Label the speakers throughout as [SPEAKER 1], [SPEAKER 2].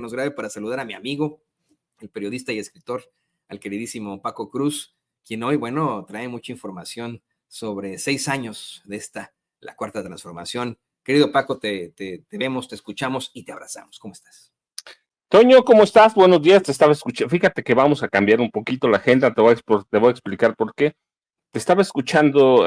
[SPEAKER 1] Nos grabe para saludar a mi amigo, el periodista y escritor, al queridísimo Paco Cruz, quien hoy, bueno, trae mucha información sobre 6 años de la cuarta transformación. Querido Paco, te vemos, te escuchamos y te abrazamos. ¿Cómo estás?
[SPEAKER 2] Toño, ¿cómo estás? Buenos días, te estaba escuchando. Fíjate que vamos a cambiar un poquito la agenda, te voy a explicar por qué. Te estaba escuchando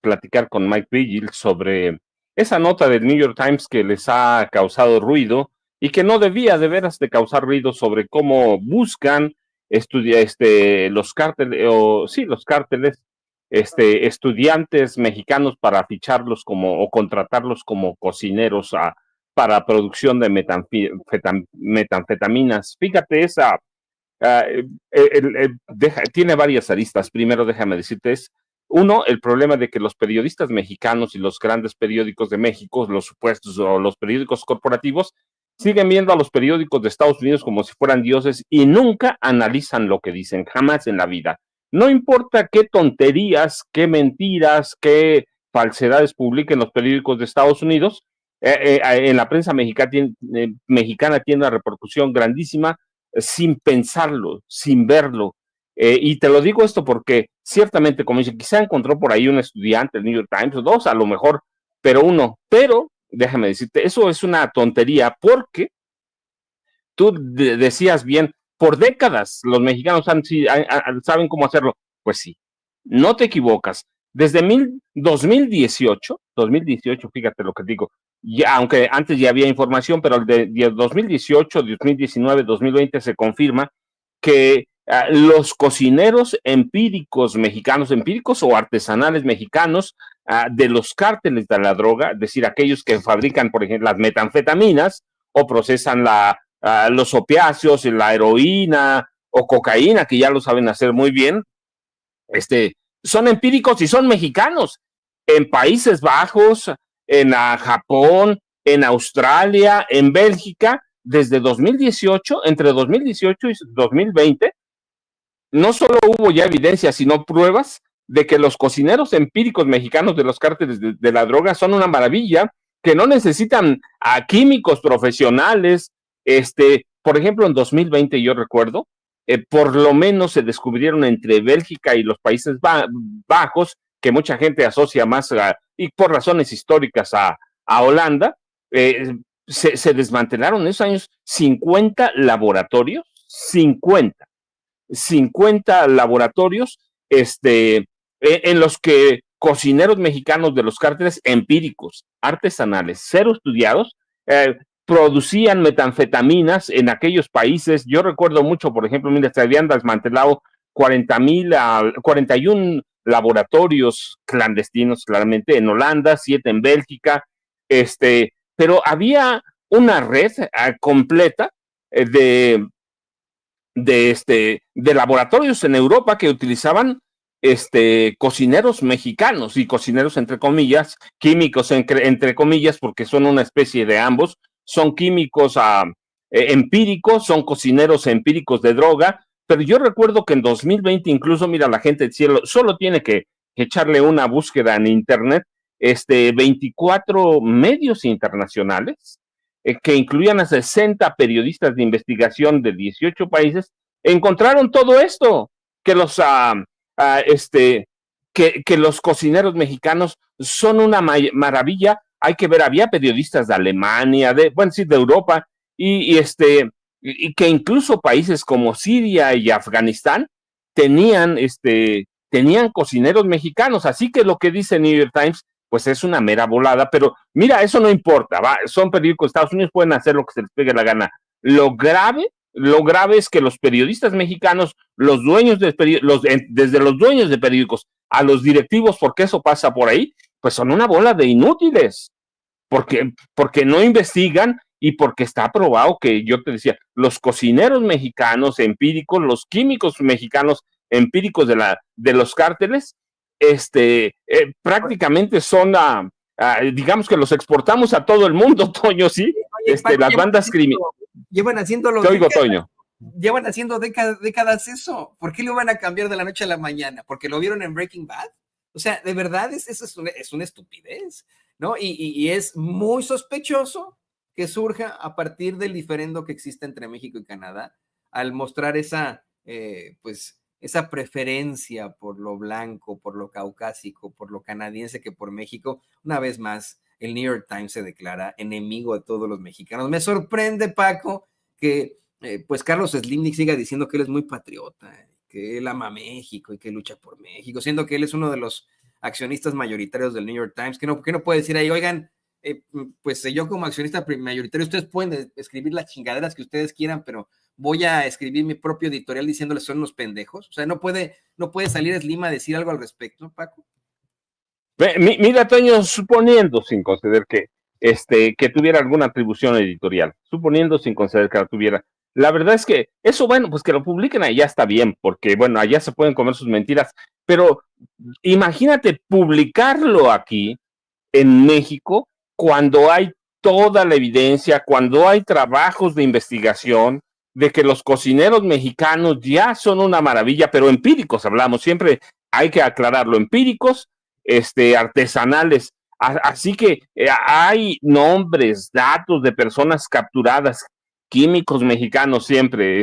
[SPEAKER 2] platicar con Mike Vigil sobre esa nota del New York Times que les ha causado ruido y que no debía de veras de causar ruido sobre cómo buscan los cárteles, estudiantes mexicanos para ficharlos o contratarlos como cocineros para producción de metanfetaminas. Fíjate, tiene varias aristas. Primero, déjame decirte, uno, el problema de que los periodistas mexicanos y los grandes periódicos de México, los supuestos o los periódicos corporativos, siguen viendo a los periódicos de Estados Unidos como si fueran dioses y nunca analizan lo que dicen, jamás en la vida. No importa qué tonterías, qué mentiras, qué falsedades publiquen los periódicos de Estados Unidos, en la prensa mexicana tiene una repercusión grandísima sin pensarlo, sin verlo. Y te lo digo esto porque ciertamente, como dice, quizá encontró por ahí un estudiante del New York Times, o dos a lo mejor, pero déjame decirte, eso es una tontería porque tú decías bien, por décadas los mexicanos saben cómo hacerlo. Pues sí, no te equivocas. Desde 2018, fíjate lo que digo, ya, aunque antes ya había información, pero de 2018, 2019, 2020 se confirma que los cocineros empíricos mexicanos, empíricos o artesanales mexicanos de los cárteles de la droga, es decir, aquellos que fabrican, por ejemplo, las metanfetaminas o procesan los opiáceos, la heroína o cocaína, que ya lo saben hacer muy bien, son empíricos y son mexicanos. En Países Bajos, en Japón, en Australia, en Bélgica, desde 2018, entre 2018 y 2020, no solo hubo ya evidencia, sino pruebas de que los cocineros empíricos mexicanos de los cárteles de la droga son una maravilla, que no necesitan a químicos profesionales. Por ejemplo, en 2020 yo recuerdo, por lo menos se descubrieron entre Bélgica y los Países Bajos, que mucha gente asocia más, y por razones históricas, a Holanda, se desmantelaron en esos años 50 laboratorios, 50 laboratorios, en los que cocineros mexicanos de los cárteles empíricos, artesanales, cero estudiados, producían metanfetaminas en aquellos países. Yo recuerdo mucho, por ejemplo, mira, se habían desmantelado 41 laboratorios clandestinos, claramente, en Holanda, 7 en Bélgica, pero había una red completa de laboratorios en Europa que utilizaban cocineros mexicanos y cocineros entre comillas, químicos entre comillas, porque son una especie de ambos, son químicos empíricos, son cocineros empíricos de droga, pero yo recuerdo que en 2020 incluso, mira, la gente del cielo solo tiene que echarle una búsqueda en internet, 24 medios internacionales que incluían a 60 periodistas de investigación de 18 países, encontraron todo esto, que que los cocineros mexicanos son una maravilla. Hay que ver, había periodistas de Alemania, de Europa, y que incluso países como Siria y Afganistán tenían cocineros mexicanos. Así que lo que dice New York Times pues es una mera volada, pero mira, eso no importa, son periódicos de Estados Unidos, pueden hacer lo que se les pegue la gana. Lo grave es que los periodistas mexicanos, los dueños desde los dueños de periódicos a los directivos, porque eso pasa por ahí, pues son una bola de inútiles, porque no investigan y porque está probado que, yo te decía, los cocineros mexicanos empíricos, los químicos mexicanos empíricos de los cárteles, prácticamente son, digamos que los exportamos a todo el mundo, Toño, ¿sí?
[SPEAKER 1] Oye, Paco,
[SPEAKER 2] las bandas criminales.
[SPEAKER 1] Llevan haciéndolo.
[SPEAKER 2] Te oigo, Toño.
[SPEAKER 1] Llevan haciendo décadas eso. ¿Por qué lo van a cambiar de la noche a la mañana? ¿Porque lo vieron en Breaking Bad? O sea, de verdad, eso es una estupidez, ¿no? Y es muy sospechoso que surja a partir del diferendo que existe entre México y Canadá, al mostrar esa, pues, esa preferencia por lo blanco, por lo caucásico, por lo canadiense que por México. Una vez más, el New York Times se declara enemigo de todos los mexicanos. Me sorprende, Paco, que pues Carlos Slim siga diciendo que él es muy patriota, que él ama a México y que lucha por México, siendo que él es uno de los accionistas mayoritarios del New York Times, que no puede decir ahí, oigan, pues yo como accionista mayoritario, ustedes pueden escribir las chingaderas que ustedes quieran, pero voy a escribir mi propio editorial diciéndoles son unos pendejos. O sea, no puede salir Slim a decir algo al respecto, Paco.
[SPEAKER 2] Mira, Toño, suponiendo sin conceder que tuviera alguna atribución editorial, suponiendo sin conceder que la tuviera, la verdad es que eso, bueno, pues que lo publiquen allá está bien, porque bueno, allá se pueden comer sus mentiras, pero imagínate publicarlo aquí en México cuando hay toda la evidencia, cuando hay trabajos de investigación de que los cocineros mexicanos ya son una maravilla, pero empíricos hablamos, siempre hay que aclararlo, empíricos, artesanales. Así que hay nombres, datos de personas capturadas, químicos mexicanos siempre,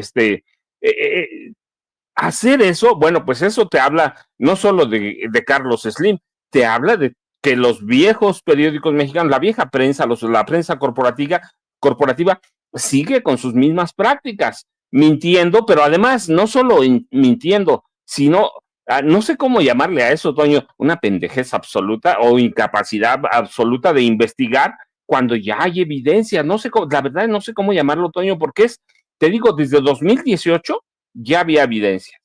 [SPEAKER 2] hacer eso, bueno, pues eso te habla no solo de Carlos Slim, te habla de que los viejos periódicos mexicanos, la vieja prensa, la prensa corporativa sigue con sus mismas prácticas, mintiendo, pero además no solo mintiendo, sino, no sé cómo llamarle a eso, Toño, una pendejez absoluta o incapacidad absoluta de investigar cuando ya hay evidencia, no sé cómo, la verdad no sé cómo llamarlo, Toño, porque te digo, desde 2018 ya había evidencia.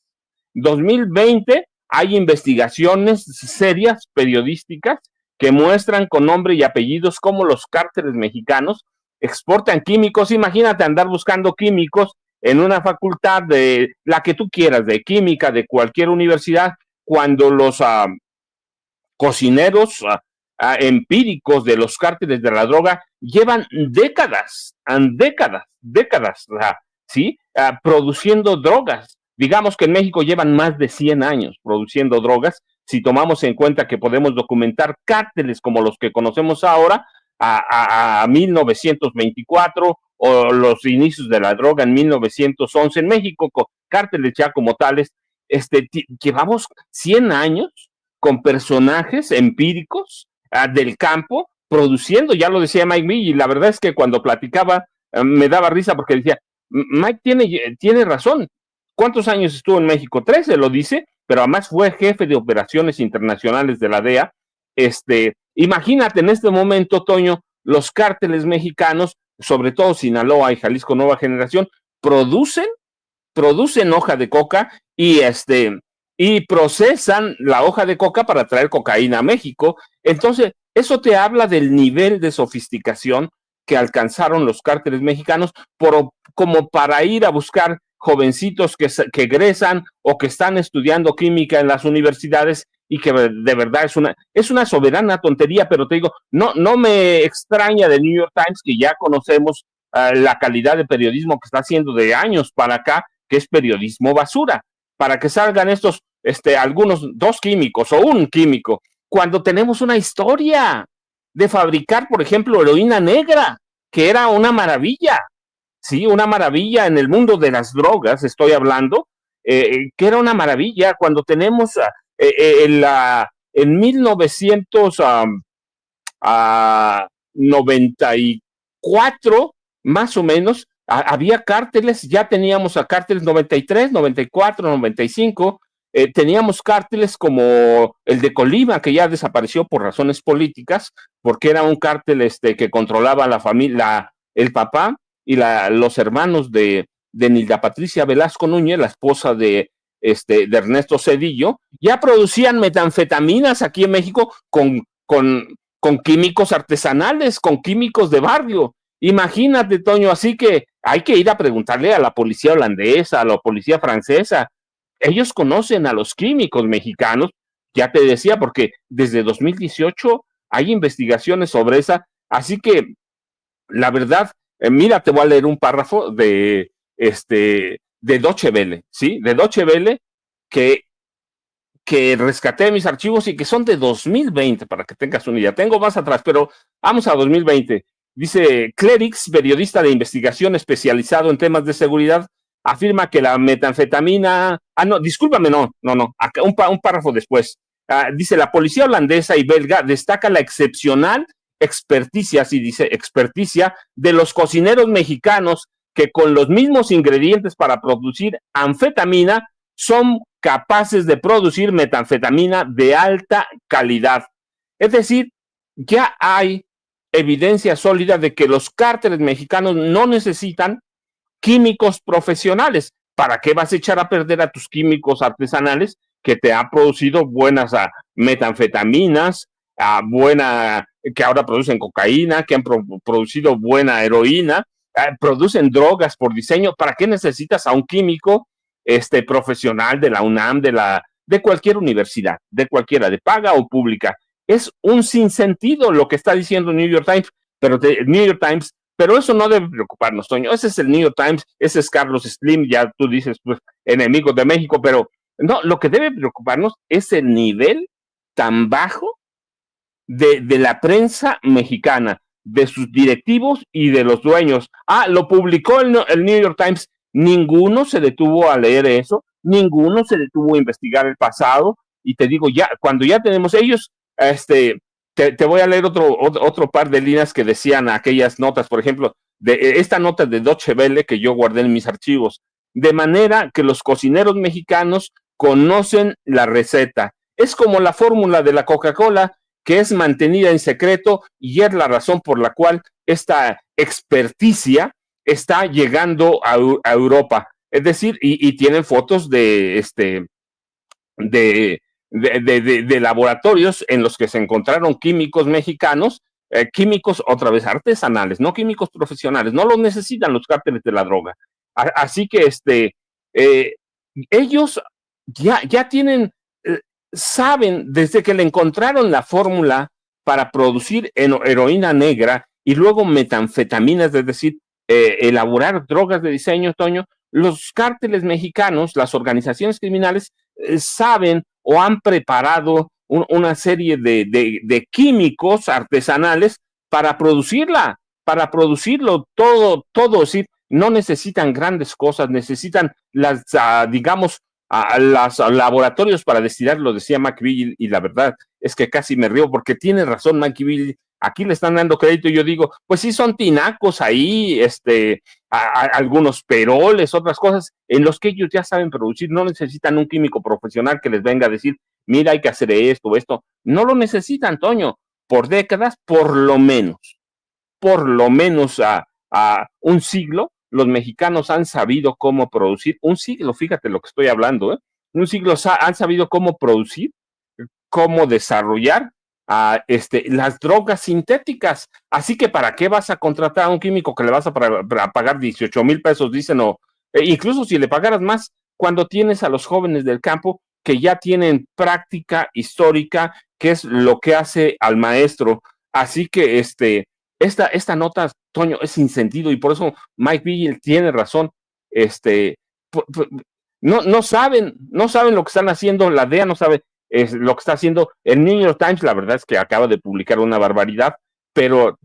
[SPEAKER 2] 2020 hay investigaciones serias, periodísticas, que muestran con nombre y apellidos cómo los cárteles mexicanos exportan químicos. Imagínate andar buscando químicos en una facultad de la que tú quieras, de química, de cualquier universidad, cuando los cocineros empíricos de los cárteles de la droga llevan décadas, ¿sí? Produciendo drogas. Digamos que en México llevan más de 100 años produciendo drogas, si tomamos en cuenta que podemos documentar cárteles como los que conocemos ahora, a 1924 o los inicios de la droga en 1911 en México, cárteles ya como tales, llevamos 100 años con personajes empíricos del campo produciendo, ya lo decía Mike Mill, y la verdad es que cuando platicaba me daba risa porque decía, Mike tiene razón. ¿Cuántos años estuvo en México? 13, lo dice, pero además fue jefe de operaciones internacionales de la DEA. Imagínate en este momento, Toño, los cárteles mexicanos, sobre todo Sinaloa y Jalisco Nueva Generación, producen hoja de coca y procesan la hoja de coca para traer cocaína a México. Entonces, eso te habla del nivel de sofisticación que alcanzaron los cárteles mexicanos como para ir a buscar jovencitos que egresan o que están estudiando química en las universidades y que de verdad es una soberana tontería, pero te digo, no me extraña de New York Times, que ya conocemos la calidad de periodismo que está haciendo de años para acá, que es periodismo basura, para que salgan estos, algunos, 2 químicos o un químico, cuando tenemos una historia de fabricar, por ejemplo, heroína negra, que era una maravilla, sí, una maravilla en el mundo de las drogas, estoy hablando, que era una maravilla cuando tenemos en 1994, más o menos, había cárteles, ya teníamos a cárteles 93, 94, 95, teníamos cárteles como el de Colima, que ya desapareció por razones políticas, porque era un cártel que controlaba la familia, el papá y los hermanos de Nilda Patricia Velasco Núñez, la esposa de Ernesto Zedillo, ya producían metanfetaminas aquí en México con químicos artesanales, con químicos de barrio. Imagínate, Toño, así que hay que ir a preguntarle a la policía holandesa, a la policía francesa. Ellos conocen a los químicos mexicanos, ya te decía, porque desde 2018 hay investigaciones sobre esa. Así que, la verdad, mira, te voy a leer un párrafo de Deutsche Welle, ¿sí? De Deutsche Welle, que rescaté mis archivos y que son de 2020, para que tengas una idea. Tengo más atrás, pero vamos a 2020. Dice, Clerix, periodista de investigación especializado en temas de seguridad, afirma que la metanfetamina... no, discúlpame, no, acá un párrafo después. Dice, la policía holandesa y belga destaca la excepcional experticia, sí dice, experticia de los cocineros mexicanos que con los mismos ingredientes para producir anfetamina son capaces de producir metanfetamina de alta calidad. Es decir, ya hay evidencia sólida de que los cárteles mexicanos no necesitan químicos profesionales. ¿Para qué vas a echar a perder a tus químicos artesanales que te han producido buenas metanfetaminas, que ahora producen cocaína, que han producido buena heroína, producen drogas por diseño? ¿Para qué necesitas a un químico profesional de la UNAM, de cualquier universidad, de cualquiera, de paga o pública? Es un sinsentido lo que está diciendo New York Times, pero eso no debe preocuparnos, Toño. Ese es el New York Times, ese es Carlos Slim, ya tú dices, pues, enemigos de México, pero no, lo que debe preocuparnos es el nivel tan bajo de la prensa mexicana, de sus directivos y de los dueños. Lo publicó el New York Times, ninguno se detuvo a leer eso, ninguno se detuvo a investigar el pasado, y te digo, ya, cuando ya tenemos ellos, te voy a leer otro par de líneas que decían aquellas notas, por ejemplo, de esta nota de Deutsche Welle que yo guardé en mis archivos, de manera que los cocineros mexicanos conocen la receta. Es como la fórmula de la Coca-Cola, que es mantenida en secreto, y es la razón por la cual esta experticia está llegando a Europa. Es decir, y tienen fotos de laboratorios en los que se encontraron químicos mexicanos, químicos otra vez artesanales, no químicos profesionales, no los necesitan los cárteles de la droga. Así que ellos ya tienen, saben desde que le encontraron la fórmula para producir heroína negra y luego metanfetaminas, es decir, elaborar drogas de diseño, Toño. Los cárteles mexicanos, las organizaciones criminales, saben o han preparado una serie de químicos artesanales para producirlo todo, sí, no necesitan grandes cosas, necesitan digamos, los laboratorios para destilarlo, decía McVill, y la verdad es que casi me río porque tiene razón McVill. Aquí le están dando crédito y yo digo, pues sí, son tinacos ahí, algunos peroles, otras cosas en los que ellos ya saben producir, no necesitan un químico profesional que les venga a decir, mira, hay que hacer esto, no lo necesitan, Toño. Por décadas, por lo menos a un siglo, los mexicanos han sabido cómo producir, un siglo, fíjate lo que estoy hablando, un siglo han sabido cómo producir, cómo desarrollar las drogas sintéticas. Así que ¿para qué vas a contratar a un químico que le vas a pagar 18,000 pesos? Dicen, o incluso si le pagaras más, cuando tienes a los jóvenes del campo que ya tienen práctica histórica, que es lo que hace al maestro. Así que esta nota, Toño, es sin sentido, y por eso Mike Vigil tiene razón. No saben lo que están haciendo, la DEA no sabe lo que está haciendo. El New York Times, la verdad es que acaba de publicar una barbaridad, pero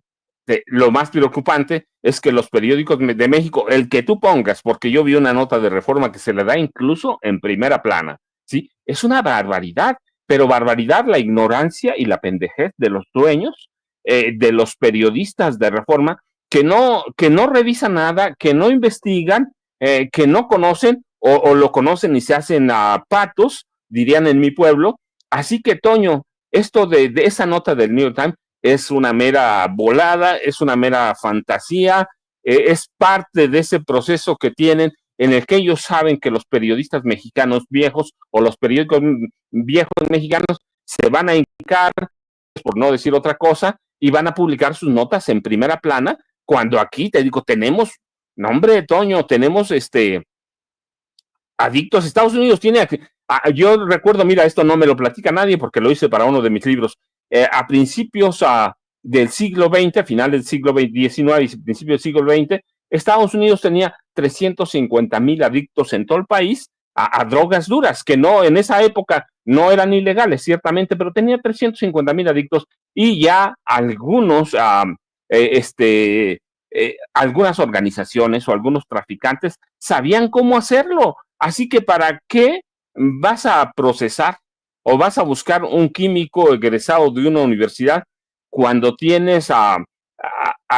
[SPEAKER 2] lo más preocupante es que los periódicos de México, el que tú pongas, porque yo vi una nota de Reforma que se le da incluso en primera plana, ¿sí? Es una barbaridad, pero barbaridad la ignorancia y la pendejez de los dueños, de los periodistas de Reforma, que no revisan nada, que no investigan, que no conocen, o lo conocen y se hacen patos, dirían en mi pueblo. Así que, Toño, esto de esa nota del New York Times es una mera volada, es una mera fantasía, es parte de ese proceso que tienen en el que ellos saben que los periodistas mexicanos viejos o los periódicos viejos mexicanos se van a hincar, por no decir otra cosa, y van a publicar sus notas en primera plana, cuando aquí, te digo, tenemos, no hombre, Toño, tenemos adictos. Estados Unidos tiene, yo recuerdo, mira, esto no me lo platica nadie porque lo hice para uno de mis libros, a principios del siglo XX, a finales del siglo XIX y principios del siglo XX, Estados Unidos tenía 350,000 adictos en todo el país a drogas duras, que no, en esa época no eran ilegales, ciertamente, pero tenía 350,000 adictos, y ya algunos algunas organizaciones o algunos traficantes sabían cómo hacerlo. Así que ¿para qué vas a procesar o vas a buscar un químico egresado de una universidad cuando tienes a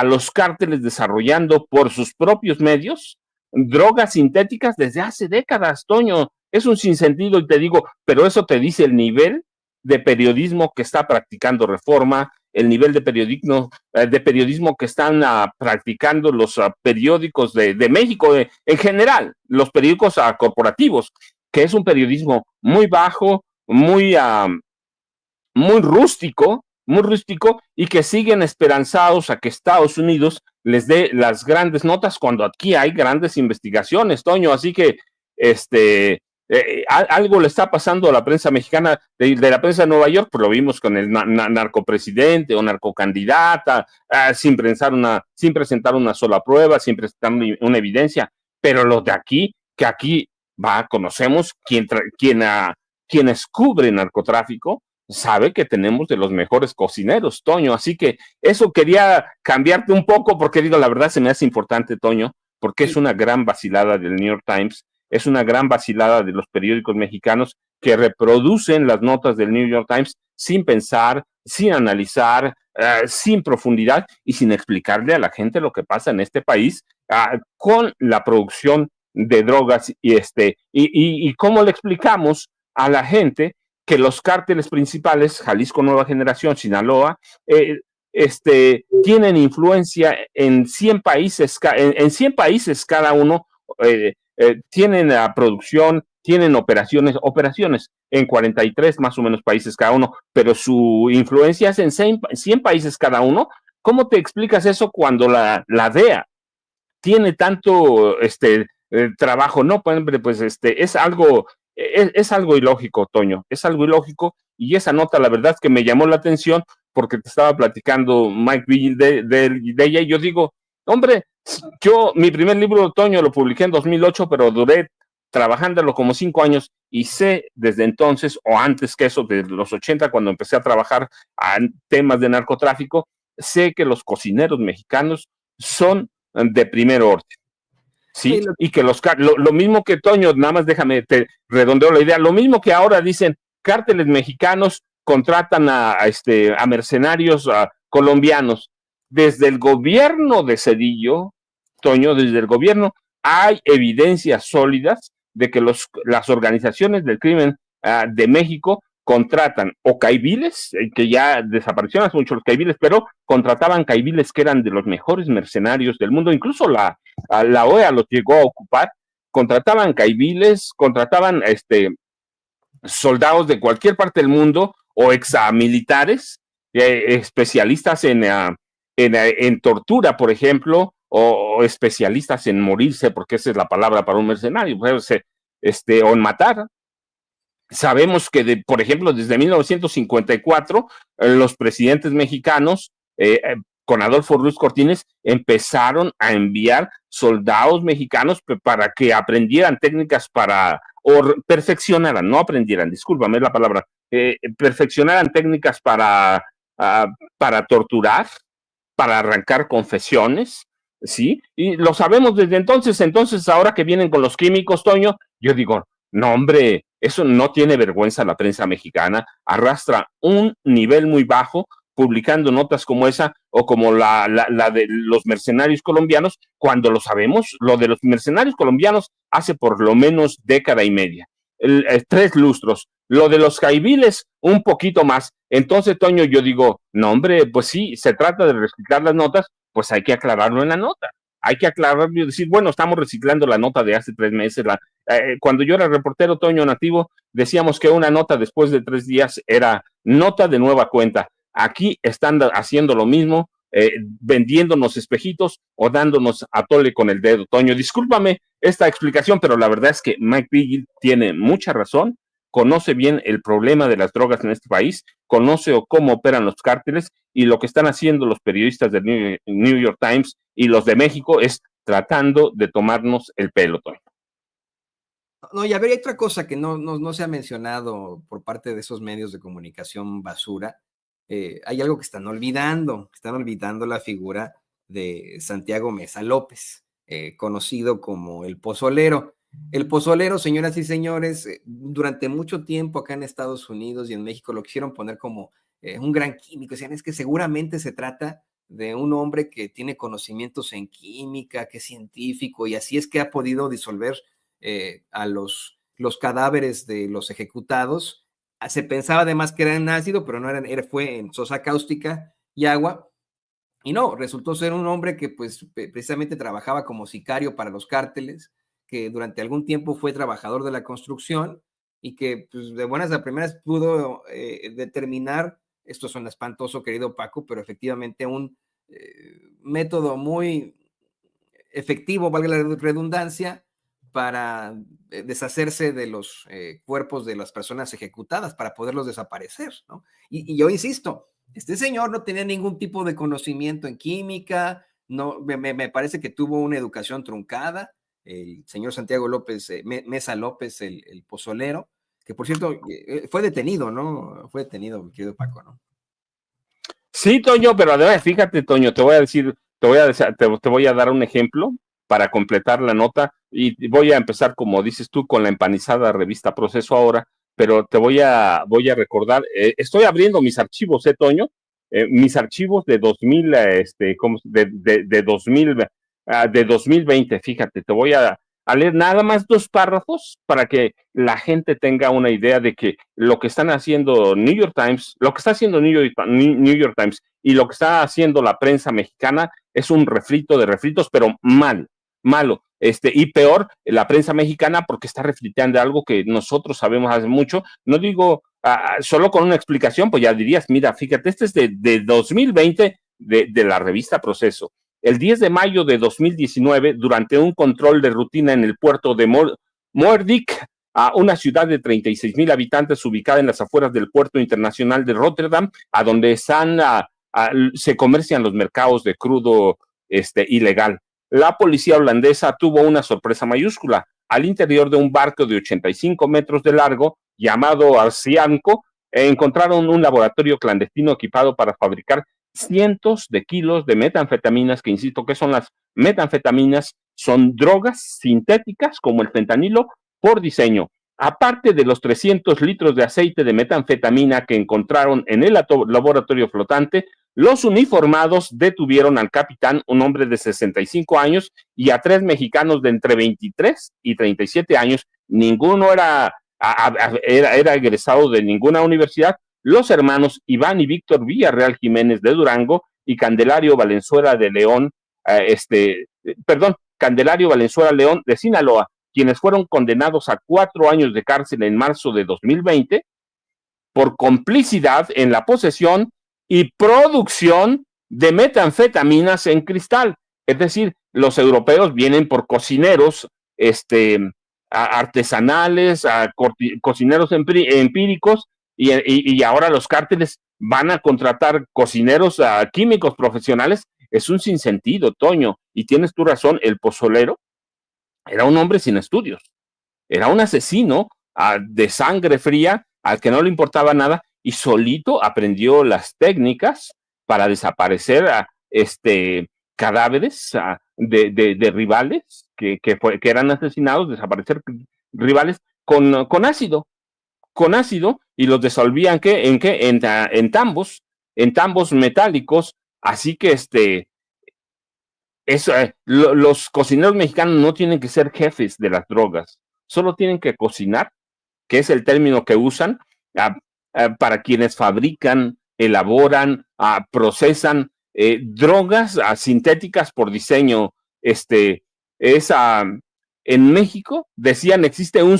[SPEAKER 2] los cárteles desarrollando por sus propios medios drogas sintéticas desde hace décadas, Toño? Es un sinsentido y te digo, pero eso te dice el nivel de periodismo que está practicando Reforma, el nivel de periodismo que están practicando los periódicos de México, en general, los periódicos corporativos, que es un periodismo muy bajo, muy rústico y que siguen esperanzados a que Estados Unidos les dé las grandes notas cuando aquí hay grandes investigaciones, Toño. Así que algo le está pasando a la prensa mexicana, de la prensa de Nueva York, pues lo vimos con el narcopresidente o narcocandidata, sin presentar una sola prueba, sin presentar una evidencia, pero los de aquí, que aquí conocemos quienes cubren narcotráfico, sabe que tenemos de los mejores cocineros, Toño. Así que eso quería cambiarte un poco porque digo, la verdad se me hace importante, Toño, porque es una gran vacilada del New York Times, es una gran vacilada de los periódicos mexicanos que reproducen las notas del New York Times sin pensar, sin analizar, sin profundidad y sin explicarle a la gente lo que pasa en este país con la producción de drogas y cómo le explicamos a la gente que los cárteles principales, Jalisco Nueva Generación, Sinaloa, tienen influencia en 100 países, en 100 países cada uno, tienen producción, tienen operaciones en 43 más o menos países cada uno, pero su influencia es en 100 países cada uno. ¿Cómo te explicas eso cuando la DEA tiene tanto trabajo? No, pues es algo ilógico, Toño, es algo ilógico, y esa nota la verdad es que me llamó la atención porque te estaba platicando Mike Vigil de ella, y yo digo, hombre, mi primer libro, Toño, lo publiqué en 2008, pero duré trabajándolo como 5 años y sé desde entonces, o antes que eso, de los 80, cuando empecé a trabajar en temas de narcotráfico, sé que los cocineros mexicanos son de primer orden. ¿Sí? Y que lo mismo que Toño, nada más déjame, te redondeo la idea, lo mismo que ahora dicen, cárteles mexicanos contratan a mercenarios colombianos. Desde el gobierno de Cedillo, Toño, desde el gobierno, hay evidencias sólidas de que las organizaciones del crimen de México contratan o caiviles, que ya desaparecieron hace mucho los caiviles, pero contrataban caiviles que eran de los mejores mercenarios del mundo, incluso la OEA los llegó a ocupar, contrataban caiviles, contrataban soldados de cualquier parte del mundo o examilitares, especialistas en tortura, por ejemplo, o especialistas en morirse, porque esa es la palabra para un mercenario, pues, o en matar. Sabemos que, por ejemplo, desde 1954, los presidentes mexicanos, con Adolfo Ruiz Cortines, empezaron a enviar soldados mexicanos para que aprendieran técnicas o perfeccionaran, no aprendieran, discúlpame la palabra, perfeccionaran técnicas para torturar, para arrancar confesiones, ¿sí? Y lo sabemos desde entonces ahora que vienen con los químicos, Toño, yo digo, no, hombre, eso no tiene vergüenza la prensa mexicana, arrastra un nivel muy bajo publicando notas como esa o como la de los mercenarios colombianos, cuando lo sabemos, lo de los mercenarios colombianos hace por lo menos década y media, 3 lustros, lo de los jaiviles un poquito más. Entonces, Toño, yo digo, no, hombre, pues sí, se trata de reciclar las notas, pues hay que aclararlo en la nota. Hay que aclararlo y decir, bueno, estamos reciclando la nota de hace 3 meses. Cuando yo era reportero, Toño Nativo, decíamos que una nota después de 3 días era nota de nueva cuenta. Aquí están haciendo lo mismo, vendiéndonos espejitos o dándonos a tole con el dedo. Toño, discúlpame esta explicación, pero la verdad es que Mike Vigil tiene mucha razón, conoce bien el problema de las drogas en este país, conoce cómo operan los cárteles, y lo que están haciendo los periodistas del New York Times y los de México es tratando de tomarnos el pelo, Toño.
[SPEAKER 1] No, y a ver, hay otra cosa que no se ha mencionado por parte de esos medios de comunicación basura, hay algo que están olvidando la figura de Santiago Meza López, conocido como el Pozolero. El pozolero, señoras y señores, durante mucho tiempo acá en Estados Unidos y en México lo quisieron poner como un gran químico. Decían, es que seguramente se trata de un hombre que tiene conocimientos en química, que es científico, y así es que ha podido disolver a los cadáveres de los ejecutados. Se pensaba además que era en ácido, pero no fue en sosa cáustica y agua. Y no, resultó ser un hombre que pues precisamente trabajaba como sicario para los cárteles, que durante algún tiempo fue trabajador de la construcción y que pues, de buenas a primeras pudo determinar, esto suena espantoso, querido Paco, pero efectivamente un método muy efectivo, valga la redundancia, para deshacerse de los cuerpos de las personas ejecutadas, para poderlos desaparecer, ¿no? Y yo insisto, este señor no tenía ningún tipo de conocimiento en química, no, me parece que tuvo una educación truncada, el señor Santiago López, Meza López, el pozolero, que por cierto fue detenido, ¿no? Fue detenido, mi querido Paco, ¿no?
[SPEAKER 2] Sí, Toño, pero además, fíjate, Toño, te voy a dar un ejemplo para completar la nota y voy a empezar, como dices tú, con la empanizada revista Proceso ahora, pero voy a recordar, estoy abriendo mis archivos, Toño, mis archivos de 2000, de 2000, de 2020, fíjate, te voy a leer nada más 2 párrafos para que la gente tenga una idea de que lo que están haciendo New York Times, lo que está haciendo New York Times y lo que está haciendo la prensa mexicana es un refrito de refritos, pero malo. Y peor, la prensa mexicana porque está refriteando algo que nosotros sabemos hace mucho. No digo solo con una explicación, pues ya dirías, mira, fíjate, este es de 2020 de la revista Proceso. El 10 de mayo de 2019, durante un control de rutina en el puerto de Moerdijk, a una ciudad de 36,000 habitantes ubicada en las afueras del puerto internacional de Rotterdam, a donde se comercian los mercados de crudo ilegal. La policía holandesa tuvo una sorpresa mayúscula. Al interior de un barco de 85 metros de largo, llamado Arcianco, encontraron un laboratorio clandestino equipado para fabricar cientos de kilos de metanfetaminas, que insisto, ¿qué son las metanfetaminas? Son drogas sintéticas como el fentanilo por diseño. Aparte de los 300 litros de aceite de metanfetamina que encontraron en el laboratorio flotante, los uniformados detuvieron al capitán, un hombre de 65 años, y a 3 mexicanos de entre 23 y 37 años. Ninguno era egresado de ninguna universidad. Los hermanos Iván y Víctor Villarreal Jiménez de Durango y Candelario Valenzuela de León, Candelario Valenzuela León de Sinaloa, quienes fueron condenados a 4 años de cárcel en marzo de 2020 por complicidad en la posesión y producción de metanfetaminas en cristal. Es decir, los europeos vienen por cocineros artesanales, cocineros empíricos, y ahora los cárteles van a contratar cocineros químicos profesionales. Es un sinsentido, Toño, y tienes tu razón, el pozolero era un hombre sin estudios, era un asesino de sangre fría al que no le importaba nada y solito aprendió las técnicas para desaparecer cadáveres de rivales que eran asesinados, desaparecer rivales con ácido, y los disolvían en tambos metálicos. Así que los cocineros mexicanos no tienen que ser jefes de las drogas, solo tienen que cocinar, que es el término que usan para quienes fabrican, elaboran, procesan drogas sintéticas por diseño. En México, decían, existe un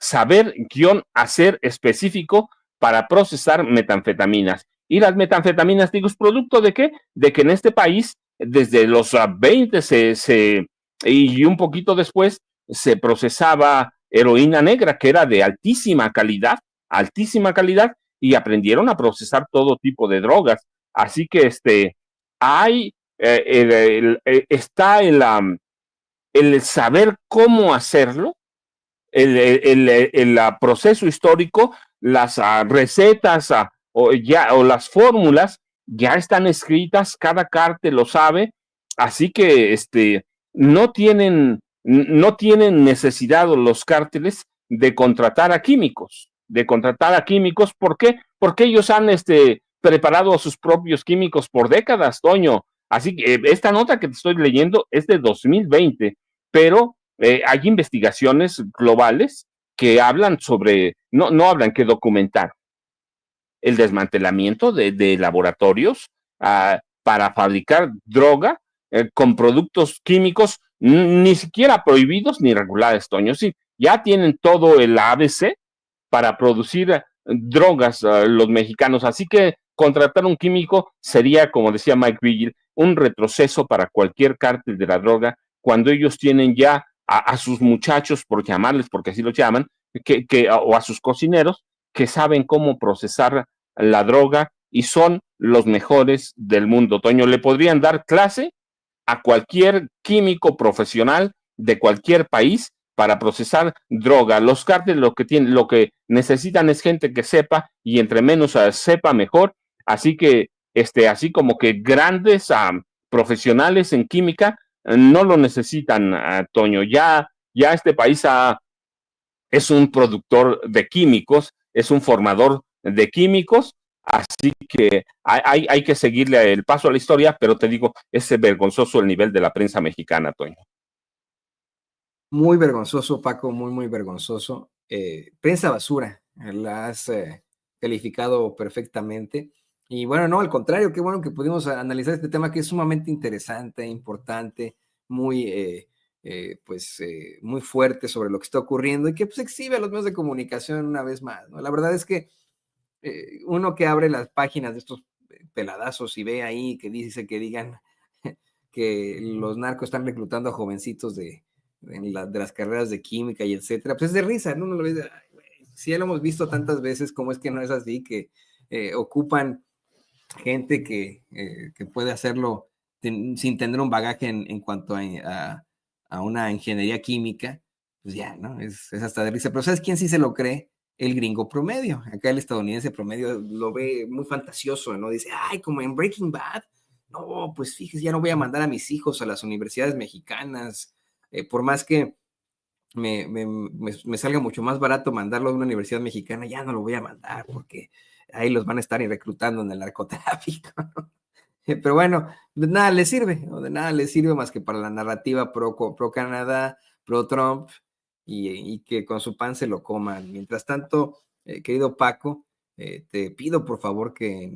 [SPEAKER 2] saber-hacer específico para procesar metanfetaminas. Y las metanfetaminas, digo, ¿es producto de qué? De que en este país, desde los 20 y un poquito después, se procesaba heroína negra, que era de altísima calidad, y aprendieron a procesar todo tipo de drogas. Así que está el saber cómo hacerlo, el proceso histórico, las recetas o las fórmulas ya están escritas, cada cártel lo sabe, así que no tienen necesidad los cárteles de contratar a químicos, ¿por qué? Porque ellos han preparado a sus propios químicos por décadas, Toño. Así que esta nota que te estoy leyendo es de 2020, pero hay investigaciones globales que hablan sobre, no hablan, que documentar el desmantelamiento de laboratorios para fabricar droga con productos químicos ni siquiera prohibidos ni regulares, Toño. Sí, ya tienen todo el ABC para producir drogas los mexicanos. Así que contratar un químico sería, como decía Mike Vigil, un retroceso para cualquier cártel de la droga cuando ellos tienen ya a sus muchachos, por llamarles, porque así los llaman, o a sus cocineros, que saben cómo procesar la droga y son los mejores del mundo. Toño, le podrían dar clase a cualquier químico profesional de cualquier país para procesar droga. Los cárteles lo que necesitan es gente que sepa, y entre menos sepa mejor. Así que así como que grandes profesionales en química no lo necesitan, Toño. Ya este país es un productor de químicos, es un formador de químicos, así que hay que seguirle el paso a la historia, pero te digo, es vergonzoso el nivel de la prensa mexicana, Toño.
[SPEAKER 1] Muy vergonzoso, Paco, muy, muy vergonzoso. Prensa basura, la has calificado perfectamente. Y bueno, no, al contrario, qué bueno que pudimos analizar este tema que es sumamente interesante, importante, muy, muy fuerte sobre lo que está ocurriendo y que pues exhibe a los medios de comunicación una vez más, ¿no? La verdad es que uno que abre las páginas de estos peladazos y ve ahí que digan que los narcos están reclutando a jovencitos de las carreras de química y etcétera, pues es de risa, ¿no? Uno lo ve, si ya lo hemos visto tantas veces, ¿cómo es que no es así? Que ocupan gente que puede hacerlo sin tener un bagaje en cuanto a una ingeniería química, pues ya, ¿no? Es hasta de risa. Pero ¿sabes quién sí se lo cree? El gringo promedio. Acá el estadounidense promedio lo ve muy fantasioso, ¿no? Dice, ay, como en Breaking Bad. No, pues fíjese, ya no voy a mandar a mis hijos a las universidades mexicanas, por más que me salga mucho más barato mandarlo a una universidad mexicana, ya no lo voy a mandar porque ahí los van a estar reclutando en el narcotráfico, ¿no? Pero bueno, de nada les sirve, ¿no? De nada les sirve más que para la narrativa pro Canadá, pro Trump, y que con su pan se lo coman. Mientras tanto, querido Paco, te pido por favor que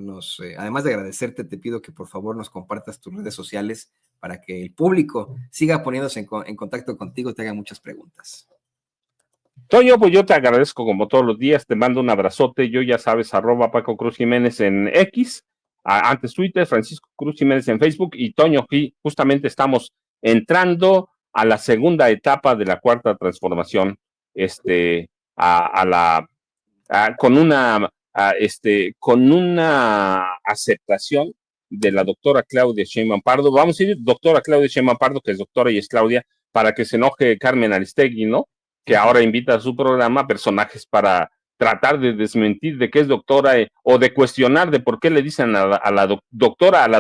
[SPEAKER 1] además de agradecerte, te pido que por favor nos compartas tus redes sociales para que el público siga poniéndose en contacto contigo y te haga muchas preguntas.
[SPEAKER 2] Toño, pues yo te agradezco como todos los días, te mando un abrazote. Yo ya sabes, @Paco Cruz Jiménez en X, antes Twitter, Francisco Cruz Jiménez en Facebook, y Toño, justamente estamos entrando a la segunda etapa de la cuarta transformación, con una aceptación de la doctora Claudia Sheinbaum Pardo. Vamos a ir, doctora Claudia Sheinbaum Pardo, que es doctora y es Claudia, para que se enoje Carmen Aristegui, ¿no? Que ahora invita a su programa personajes para tratar de desmentir de que es doctora o de cuestionar de por qué le dicen a la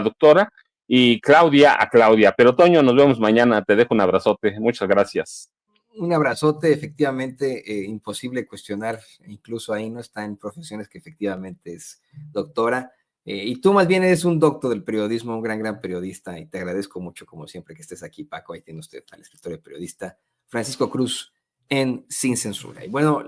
[SPEAKER 2] doctora y Claudia a Claudia. Pero Toño, nos vemos mañana. Te dejo un abrazote. Muchas gracias.
[SPEAKER 1] Un abrazote, efectivamente, imposible cuestionar, incluso ahí no está en profesiones que efectivamente es doctora. Y tú más bien eres un doctor del periodismo, un gran periodista, y te agradezco mucho, como siempre, que estés aquí, Paco. Ahí tiene usted al escritor y periodista Francisco Cruz en Sin Censura. Y bueno,